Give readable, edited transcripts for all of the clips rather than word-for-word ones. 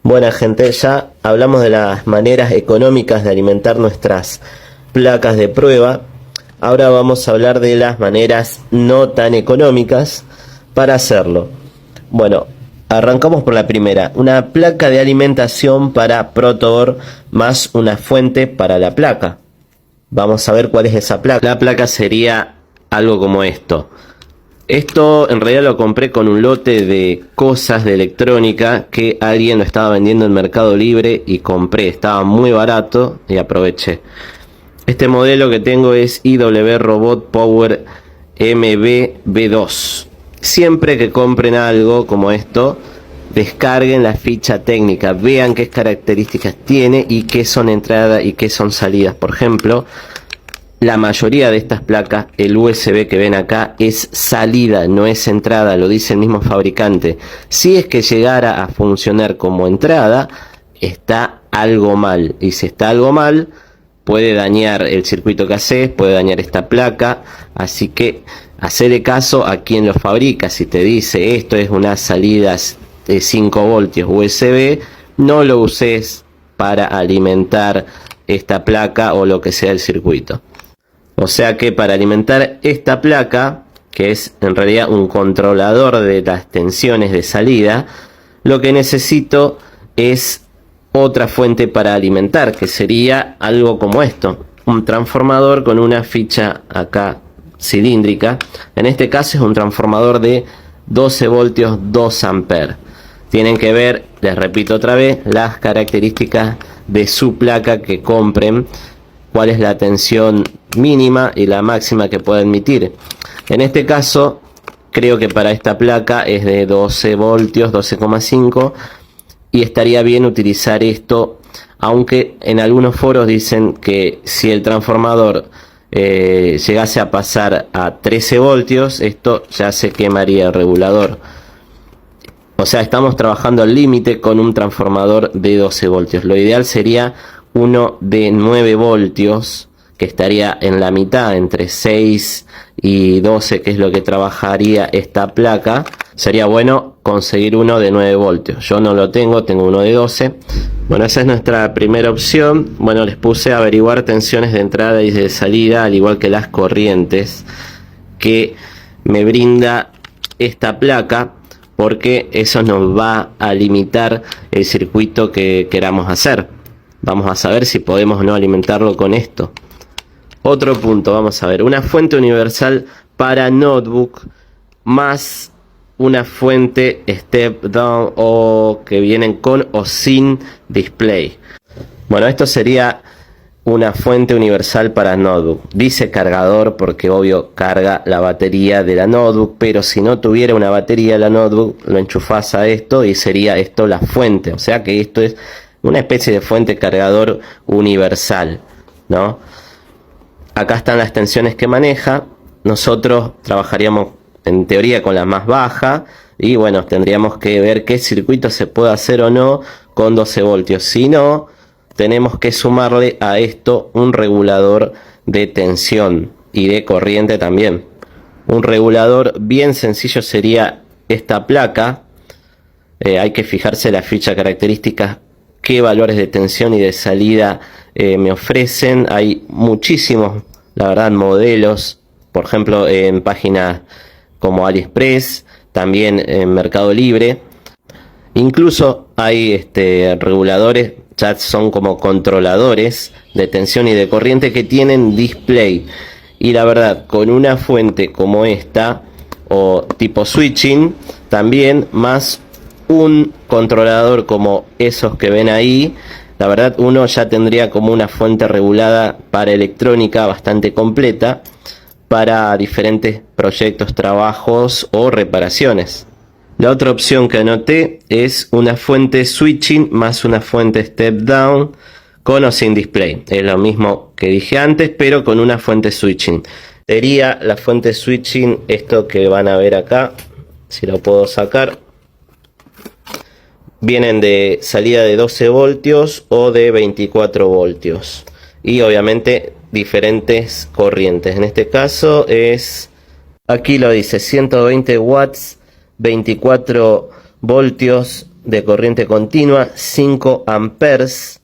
Buena gente, ya hablamos de las maneras económicas de alimentar nuestras placas de prueba. Ahora vamos a hablar de las maneras no tan económicas para hacerlo. Bueno, arrancamos por la primera. Una placa de alimentación para protoboard más una fuente para la placa. Vamos a ver cuál es esa placa. La placa sería algo como esto. Esto en realidad lo compré con un lote de cosas de electrónica que alguien lo estaba vendiendo en Mercado Libre y compré. Estaba muy barato y aproveché. Este modelo que tengo es IW Robot Power MB-B2. Siempre que compren algo como esto, descarguen la ficha técnica, vean qué características tiene y qué son entradas y qué son salidas. Por ejemplo, la mayoría de estas placas, el USB que ven acá es salida, no es entrada, lo dice el mismo fabricante. Si es que llegara a funcionar como entrada, está algo mal. Y si está algo mal, puede dañar el circuito que haces, puede dañar esta placa. Así que hacele caso a quien lo fabrica. Si te dice esto es una salida de 5 voltios USB, no lo uses para alimentar esta placa o lo que sea el circuito. O sea que para alimentar esta placa, que es en realidad un controlador de las tensiones de salida, lo que necesito es otra fuente para alimentar, que sería algo como esto. Un transformador con una ficha acá cilíndrica. En este caso es un transformador de 12 voltios 2 amperes. Tienen que ver, les repito otra vez, las características de su placa que compren. Cuál es la tensión mínima y la máxima que puede admitir. En este caso, creo que para esta placa es de 12 voltios, 12,5, y estaría bien utilizar esto, aunque en algunos foros dicen que si el transformador llegase a pasar a 13 voltios, esto ya se quemaría el regulador. O sea, estamos trabajando al límite con un transformador de 12 voltios. Lo ideal sería uno de 9 voltios, que estaría en la mitad, entre 6 y 12, que es lo que trabajaría esta placa. Sería bueno conseguir uno de 9 voltios. Yo no lo tengo, tengo uno de 12. Bueno, esa es nuestra primera opción. Bueno, les puse a averiguar tensiones de entrada y de salida, al igual que las corrientes que me brinda esta placa, porque eso nos va a limitar el circuito que queramos hacer. Vamos a saber si podemos o no alimentarlo con esto. Otro punto, vamos a ver, una fuente universal para notebook más una fuente step down o que vienen con o sin display. Bueno, esto sería una fuente universal para notebook. Dice cargador porque obvio carga la batería de la notebook, pero si no tuviera una batería la notebook, lo enchufás a esto y sería esto la fuente. O sea que esto es una especie de fuente cargador universal, ¿no? Acá están las tensiones que maneja. Nosotros trabajaríamos en teoría con la más baja y bueno, tendríamos que ver qué circuito se puede hacer o no con 12 voltios. Si no, tenemos que sumarle a esto un regulador de tensión y de corriente también. Un regulador bien sencillo sería esta placa. Hay que fijarse la ficha características, qué valores de tensión y de salida me ofrecen. Hay muchísimos, la verdad, modelos, por ejemplo en páginas como AliExpress, también en Mercado Libre. Incluso hay reguladores, ya son como controladores de tensión y de corriente que tienen display. Y la verdad, con una fuente como esta o tipo switching, también más un controlador como esos que ven ahí, la verdad uno ya tendría como una fuente regulada para electrónica bastante completa para diferentes proyectos, trabajos o reparaciones. La otra opción que anoté es una fuente switching más una fuente step down con o sin display. Es lo mismo que dije antes, pero con una fuente switching. Sería la fuente switching esto que van a ver acá, si lo puedo sacar. Vienen de salida de 12 voltios o de 24 voltios. Y obviamente diferentes corrientes. En este caso es, aquí lo dice, 120 watts, 24 voltios, de corriente continua, 5 amperes.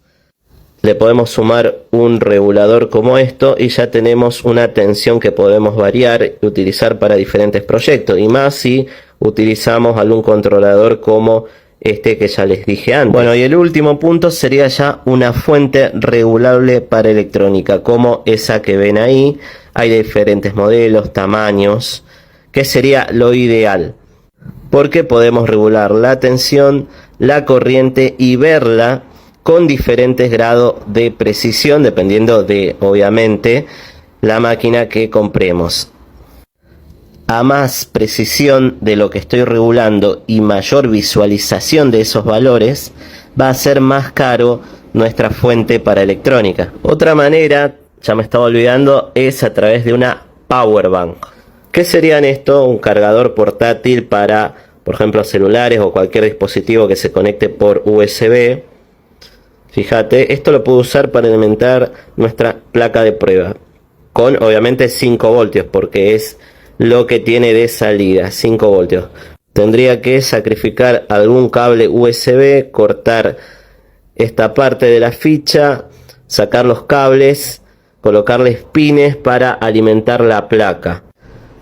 Le podemos sumar un regulador como esto y ya tenemos una tensión que podemos variar y utilizar para diferentes proyectos, y más si utilizamos algún controlador como este que ya les dije antes. Bueno, y el último punto sería ya una fuente regulable para electrónica, como esa que ven ahí. Hay de diferentes modelos, tamaños, que sería lo ideal, porque podemos regular la tensión, la corriente y verla con diferentes grados de precisión, dependiendo de, obviamente, la máquina que compremos. A más precisión de lo que estoy regulando y mayor visualización de esos valores, va a ser más caro nuestra fuente para electrónica. Otra manera, ya me estaba olvidando, es a través de una power bank. ¿Qué serían esto? Un cargador portátil para, por ejemplo, celulares o cualquier dispositivo que se conecte por USB. Fíjate, esto lo puedo usar para alimentar nuestra placa de prueba con obviamente 5 voltios, porque es lo que tiene de salida, 5 voltios. Tendría que sacrificar algún cable USB, cortar esta parte de la ficha, sacar los cables, colocarles pines para alimentar la placa.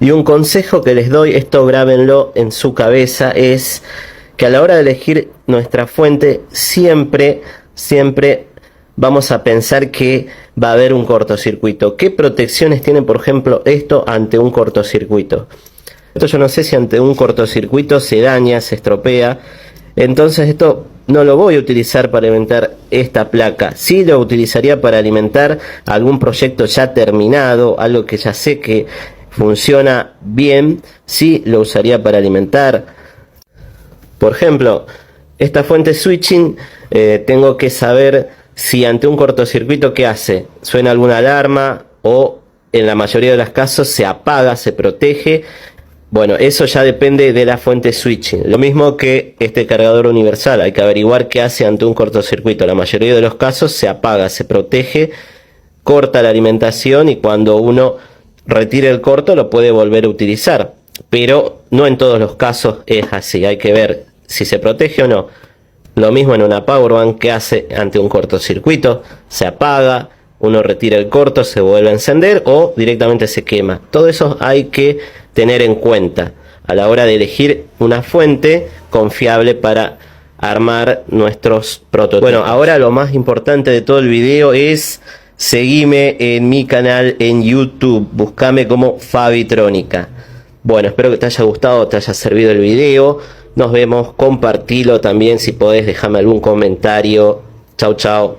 Y un consejo que les doy, esto grábenlo en su cabeza, es que a la hora de elegir nuestra fuente siempre vamos a pensar que va a haber un cortocircuito. ¿Qué protecciones tiene, por ejemplo, esto ante un cortocircuito? Esto yo no sé si ante un cortocircuito se daña, se estropea. Entonces esto no lo voy a utilizar para alimentar esta placa. Sí lo utilizaría para alimentar algún proyecto ya terminado, algo que ya sé que funciona bien. Sí lo usaría para alimentar. Por ejemplo, esta fuente switching, tengo que saber si ante un cortocircuito, ¿qué hace? ¿Suena alguna alarma? O en la mayoría de los casos se apaga, se protege. Bueno, eso ya depende de la fuente switching. Lo mismo que este cargador universal. Hay que averiguar qué hace ante un cortocircuito. La mayoría de los casos se apaga, se protege, corta la alimentación y cuando uno retire el corto lo puede volver a utilizar. Pero no en todos los casos es así. Hay que ver si se protege o no. Lo mismo en una powerbank, que hace ante un cortocircuito, se apaga, uno retira el corto, se vuelve a encender o directamente se quema. Todo eso hay que tener en cuenta a la hora de elegir una fuente confiable para armar nuestros prototipos. Bueno, ahora lo más importante de todo el video es seguime en mi canal en YouTube, buscame como Fabitrónica. Bueno, espero que te haya gustado, te haya servido el video. Nos vemos, compartilo también si podés, déjame algún comentario. Chau, chau.